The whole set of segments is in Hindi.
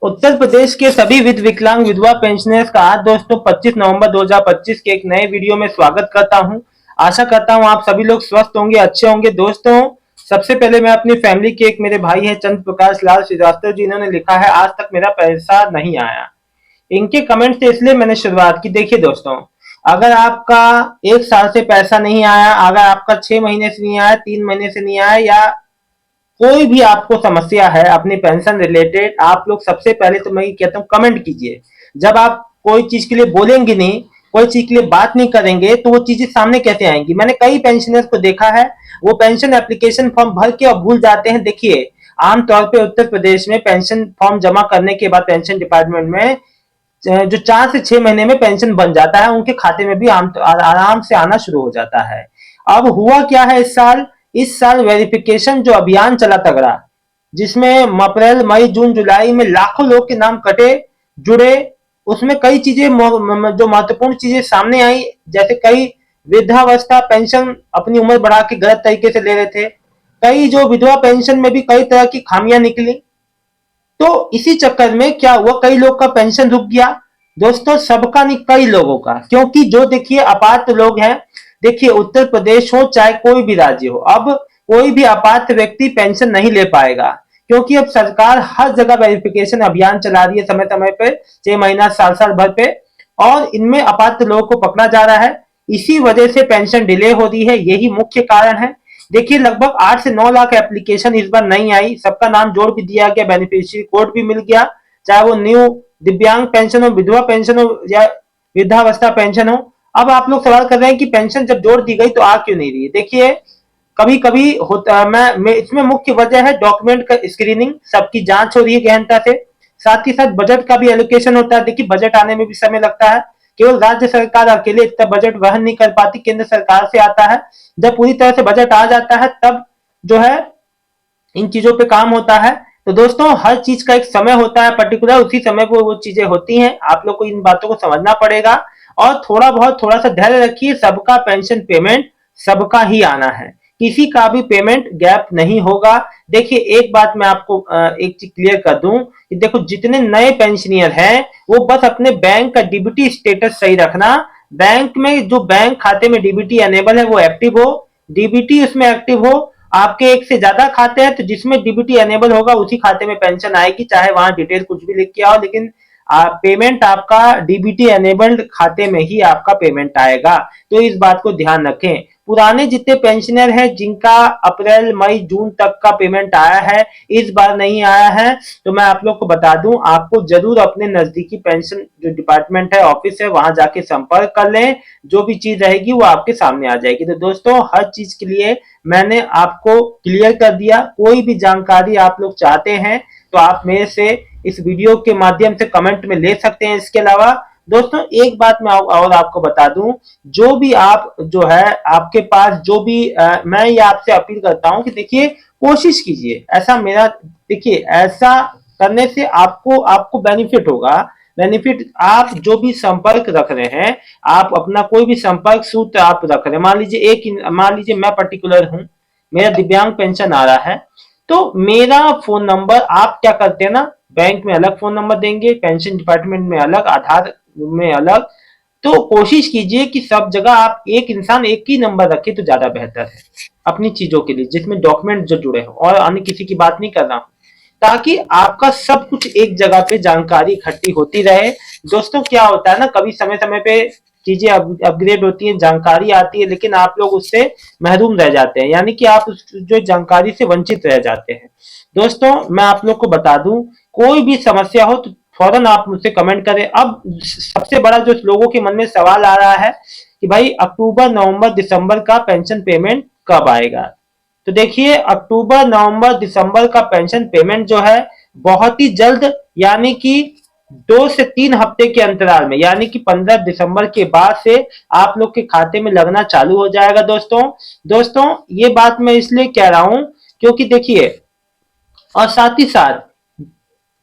उत्तर प्रदेश के सभी विकलांग विधवा पेंशनर्स का आज दोस्तों 25 नवंबर 2025 के एक नए वीडियो में स्वागत करता हूं। आशा करता हूं आप सभी लोग स्वस्थ होंगे, अच्छे होंगे। दोस्तों सबसे पहले मैं अपनी फैमिली के एक मेरे भाई हैं चंद्र प्रकाश लाल श्रीवास्तव जी, इन्होंने लिखा है आज तक मेरा पैसा नहीं आया। इनके कमेंट से इसलिए मैंने शुरुआत की। देखिए दोस्तों, अगर आपका 1 साल से पैसा नहीं आया, अगर आपका 6 महीने से नहीं आया, 3 महीने से नहीं आया, या कोई भी आपको समस्या है अपनी पेंशन रिलेटेड, आप लोग सबसे पहले तो मैं ये कहता हूँ कमेंट कीजिए। जब आप कोई चीज के लिए बोलेंगे नहीं, कोई चीज के लिए बात नहीं करेंगे, तो वो चीजें सामने कैसे आएंगी। मैंने कई पेंशनर्स को देखा है, वो पेंशन एप्लीकेशन फॉर्म भर के और भूल जाते हैं। देखिए, आमतौर पे उत्तर प्रदेश में पेंशन फॉर्म जमा करने के बाद पेंशन डिपार्टमेंट में जो 4 से 6 महीने में पेंशन बन जाता है, उनके खाते में भी आराम से आना शुरू हो जाता है। अब हुआ क्या है, इस साल वेरिफिकेशन जो अभियान चला तगड़ा, जिसमें अप्रैल मई जून जुलाई में लाखों लोग के नाम कटे जुड़े, उसमें कई चीजें जो महत्वपूर्ण चीजें सामने आई, जैसे कई वृद्धावस्था पेंशन अपनी उम्र बढ़ा के गलत तरीके से ले रहे थे, कई जो विधवा पेंशन में भी कई तरह की खामियां निकली। तो इसी चक्कर में क्या हुआ, कई लोग का पेंशन रुक गया। दोस्तों सबका नहीं, कई लोगों का, क्योंकि जो देखिए अपात्र लोग हैं, देखिए उत्तर प्रदेश हो चाहे कोई भी राज्य हो, अब कोई भी अपात्र व्यक्ति पेंशन नहीं ले पाएगा, क्योंकि अब सरकार हर जगह वेरिफिकेशन अभियान चला रही है समय समय पे, 6 महीना साल साल भर पे, और इनमें अपात्र लोगों को पकड़ा जा रहा है। इसी वजह से पेंशन डिले हो रही है, यही मुख्य कारण है। देखिए लगभग 8 से 9 लाख एप्लीकेशन इस बार नहीं आई, सबका नाम जोड़ भी दिया गया, बेनिफिशियरी कोड भी मिल गया, चाहे वो न्यू दिव्यांग पेंशन हो, विधवा पेंशन हो, या वृद्धावस्था पेंशन हो। अब आप लोग सवाल कर रहे हैं कि पेंशन जब जोड़ दी गई तो आ क्यों नहीं रही है। देखिए कभी कभी होता, मैं इसमें मुख्य वजह है डॉक्यूमेंट का स्क्रीनिंग, सबकी जांच हो रही है गहनता से, साथ ही साथ बजट का भी एलोकेशन होता है। देखिए बजट आने में भी समय लगता है, केवल राज्य सरकार अकेले इतना बजट वहन नहीं कर पाती, केंद्र सरकार से आता है। जब पूरी तरह से बजट आ जाता है तब जो है इन चीजों पे काम होता है। तो दोस्तों हर चीज का एक समय होता है पर्टिकुलर, उसी समय पर वो चीजें होती हैं। आप लोग को इन बातों को समझना पड़ेगा और थोड़ा सा धैर्य रखिए। सबका पेंशन पेमेंट सबका ही आना है, किसी का भी पेमेंट गैप नहीं होगा। देखिए एक बात मैं आपको एक चीज क्लियर कर दूं कि देखो, जितने नए पेंशनियर हैं वो बस अपने बैंक का डीबीटी स्टेटस सही रखना। बैंक में जो बैंक खाते में डीबीटी एनेबल है वो एक्टिव हो, डीबीटी उसमें एक्टिव हो। आपके एक से ज्यादा खाते हैं तो जिसमें डीबीटी एनेबल होगा उसी खाते में पेंशन आएगी, चाहे वहां डिटेल कुछ भी लिख के आओ, लेकिन पेमेंट आपका डीबीटी एनेबल्ड खाते में ही आपका पेमेंट आएगा। तो इस बात को ध्यान रखें। पुराने जितने पेंशनर हैं जिनका अप्रैल मई जून तक का पेमेंट आया है, इस बार नहीं आया है, तो मैं आप लोग को बता दूं, आपको जरूर अपने नजदीकी पेंशन जो डिपार्टमेंट है, ऑफिस है, वहां जाके संपर्क कर लें। जो भी चीज रहेगी वो आपके सामने आ जाएगी। तो दोस्तों हर चीज के लिए मैंने आपको क्लियर कर दिया। कोई भी जानकारी आप लोग चाहते हैं तो आप मेरे से इस वीडियो के माध्यम से कमेंट में ले सकते हैं। इसके अलावा दोस्तों एक बात मैं और आपको बता दूं, जो भी आप जो है आपके पास जो भी मैं ये आपसे अपील करता हूं कि देखिए कोशिश कीजिए, ऐसा मेरा, देखिए ऐसा करने से आपको आपको बेनिफिट होगा। बेनिफिट, आप जो भी संपर्क रख रहे हैं, आप अपना कोई भी संपर्क सूत्र आप रख रहे हैं, मान लीजिए मैं पर्टिकुलर हूं, मेरा दिव्यांग पेंशन आ रहा है, तो मेरा फोन नंबर आप क्या करते हैं ना, बैंक में अलग फोन नंबर देंगे, पेंशन डिपार्टमेंट में अलग, आधार में अलग। तो कोशिश कीजिए कि सब जगह आप एक इंसान एक ही नंबर रखे तो ज्यादा बेहतर है अपनी चीजों के लिए, जिसमें डॉक्यूमेंट जो जुड़े हो, और अन्य किसी की बात नहीं कर रहा हूं, ताकि आपका सब कुछ एक जगह पे जानकारी इकट्ठी होती रहे। दोस्तों क्या होता है ना, कभी समय समय पे चीजें अपग्रेड होती हैं, जानकारी आती है, लेकिन आप लोग उससे महरूम रह जाते हैं, यानी कि आप उस जो जानकारी से वंचित रह जाते हैं। दोस्तों मैं आप लोग को बता दूं, कोई भी समस्या हो तो फौरन आप मुझसे कमेंट करें। अब सबसे बड़ा जो लोगों के मन में सवाल आ रहा है कि भाई अक्टूबर नवंबर दिसंबर का पेंशन पेमेंट कब आएगा। तो देखिए अक्टूबर नवंबर दिसंबर का पेंशन पेमेंट जो है बहुत ही जल्द, यानी कि 2 से 3 हफ्ते के अंतराल में, यानी कि 15 दिसंबर के बाद से आप लोग के खाते में लगना चालू हो जाएगा। दोस्तों ये बात मैं इसलिए कह रहा हूं क्योंकि देखिए, और साथ ही साथ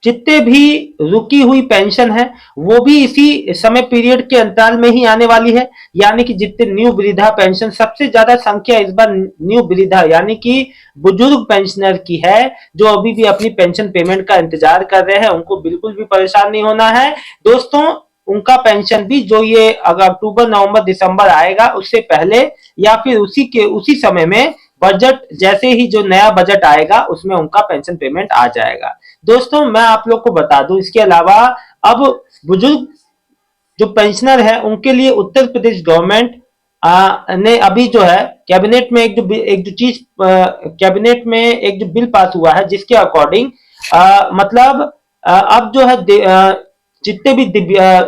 जितने भी रुकी हुई पेंशन है वो भी इसी समय पीरियड के अंतराल में ही आने वाली है। यानी कि जितने न्यू वृद्धा पेंशन, सबसे ज्यादा संख्या इस बार न्यू वृद्धा यानी कि बुजुर्ग पेंशनर की है, जो अभी भी अपनी पेंशन पेमेंट का इंतजार कर रहे हैं। उनको बिल्कुल भी परेशान नहीं होना है दोस्तों। उनका पेंशन भी जो ये अगर अक्टूबर नवंबर दिसंबर आएगा उससे पहले या फिर उसी समय में बजट, जैसे ही जो नया बजट आएगा उसमें उनका पेंशन पेमेंट आ जाएगा। दोस्तों मैं आप लोग को बता दूं, इसके अलावा अब बुजुर्ग जो पेंशनर है उनके लिए उत्तर प्रदेश गवर्नमेंट ने अभी जो है कैबिनेट में एक जो चीज कैबिनेट में एक जो बिल पास हुआ है, जिसके अकॉर्डिंग मतलब अब जो है जितने भी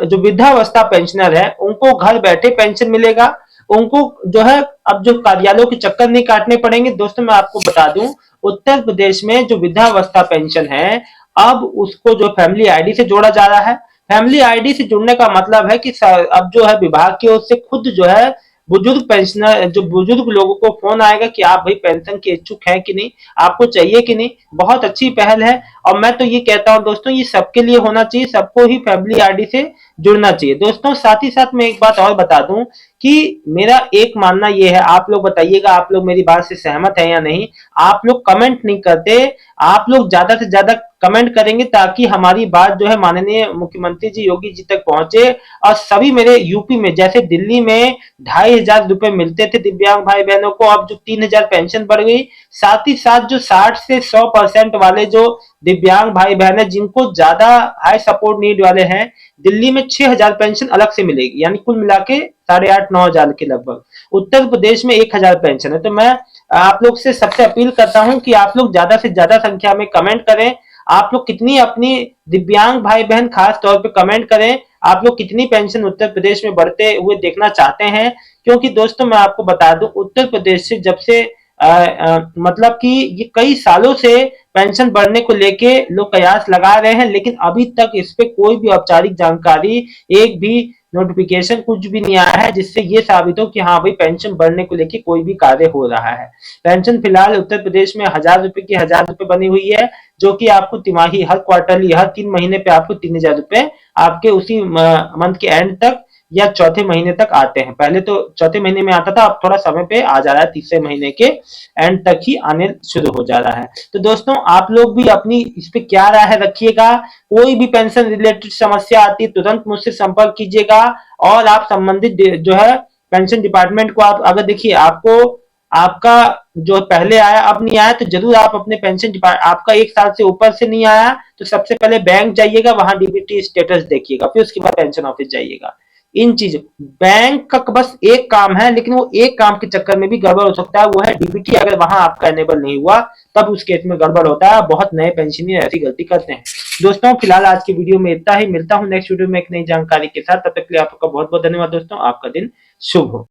जो वृद्धावस्था पेंशनर है उनको घर बैठे पेंशन मिलेगा। उनको जो है अब जो कार्यालयों के चक्कर नहीं काटने पड़ेंगे। दोस्तों मैं आपको बता दूं, उत्तर प्रदेश में जो वृद्धावस्था पेंशन है अब उसको जो फैमिली आईडी से जोड़ा जा रहा है। फैमिली आईडी से जुड़ने का मतलब है कि अब जो है विभाग की ओर से खुद जो है बुजुर्ग पेंशनर, जो बुजुर्ग लोगों को फोन आएगा कि आप भाई पेंशन के इच्छुक हैं कि नहीं, आपको चाहिए कि नहीं। बहुत अच्छी पहल है और मैं तो ये कहता हूं दोस्तों, ये सबके लिए होना चाहिए, सबको ही फैमिली आईडी से जुड़ना चाहिए। दोस्तों साथ ही साथ मैं एक बात और बता दूं कि मेरा एक मानना ये है, आप लोग बताइएगा आप लोग मेरी बात से सहमत है या नहीं। आप लोग कमेंट नहीं करते, आप लोग ज्यादा से ज्यादा कमेंट करेंगे ताकि हमारी बात जो है माननीय मुख्यमंत्री जी योगी जी तक पहुंचे। और सभी मेरे यूपी में, जैसे दिल्ली में 2,500 रुपए मिलते थे दिव्यांग भाई बहनों को, अब जो 3,000 पेंशन बढ़ गई। साथ ही साथ जो 60 से 100% वाले जो दिव्यांग भाई बहन है जिनको ज्यादा हाई सपोर्ट नीड वाले हैं, दिल्ली में 6,000 पेंशन अलग से मिलेगी, यानी कुल मिला के 8,500-9,000 के लगभग। उत्तर प्रदेश में 1,000 पेंशन है। तो मैं आप लोग से सबसे अपील करता हूं कि आप लोग ज्यादा से ज्यादा संख्या में कमेंट करें। आप लोग कितनी अपनी दिव्यांग भाई बहन खास तौर पे कमेंट करें, आप लोग कितनी पेंशन उत्तर प्रदेश में बढ़ते हुए देखना चाहते हैं। क्योंकि दोस्तों मैं आपको बता दूं, उत्तर प्रदेश से जब से मतलब कि ये कई सालों से पेंशन बढ़ने को लेके लोग कयास लगा रहे हैं, लेकिन अभी तक इस पे कोई भी औपचारिक जानकारी, एक भी नोटिफिकेशन कुछ भी नहीं आया है जिससे ये साबित हो कि हाँ भाई पेंशन बढ़ने को लेके कोई भी कार्य हो रहा है। पेंशन फिलहाल उत्तर प्रदेश में 1,000 रुपए की 1,000 रुपए बनी हुई है, जो कि आपको तिमाही, हर क्वार्टरली, हर 3 महीने पे आपको 3,000 रुपए आपके उसी मंथ के एंड तक या चौथे महीने तक आते हैं। पहले तो चौथे महीने में आता था, अब थोड़ा समय पे आ जा रहा है, तीसरे महीने के एंड तक ही आने शुरू हो जा रहा है। तो दोस्तों आप लोग भी अपनी इस पे क्या राय रखिएगा। कोई भी पेंशन रिलेटेड समस्या आती है तुरंत मुझसे संपर्क कीजिएगा। और आप संबंधित जो है पेंशन डिपार्टमेंट को, आप अगर देखिए आपको आपका जो पहले आया अब नहीं आया, तो जरूर आप अपने पेंशन डिपार्टमेंट, आपका 1 साल से ऊपर से नहीं आया तो सबसे पहले बैंक जाइएगा, वहां डीबीटी स्टेटस देखिएगा, फिर उसके बाद पेंशन ऑफिस जाइएगा। इन चीजों, बैंक का बस एक काम है, लेकिन वो एक काम के चक्कर में भी गड़बड़ हो सकता है, वो है डीबीटी। अगर वहां आपका एनेबल नहीं हुआ तब उस केस में गड़बड़ होता है। बहुत नए पेंशनर ऐसी गलती करते हैं। दोस्तों फिलहाल आज की वीडियो में इतना ही, मिलता हूं नेक्स्ट वीडियो में एक नई जानकारी के साथ। तब तक के लिए आपका बहुत बहुत धन्यवाद दोस्तों, आपका दिन शुभ हो।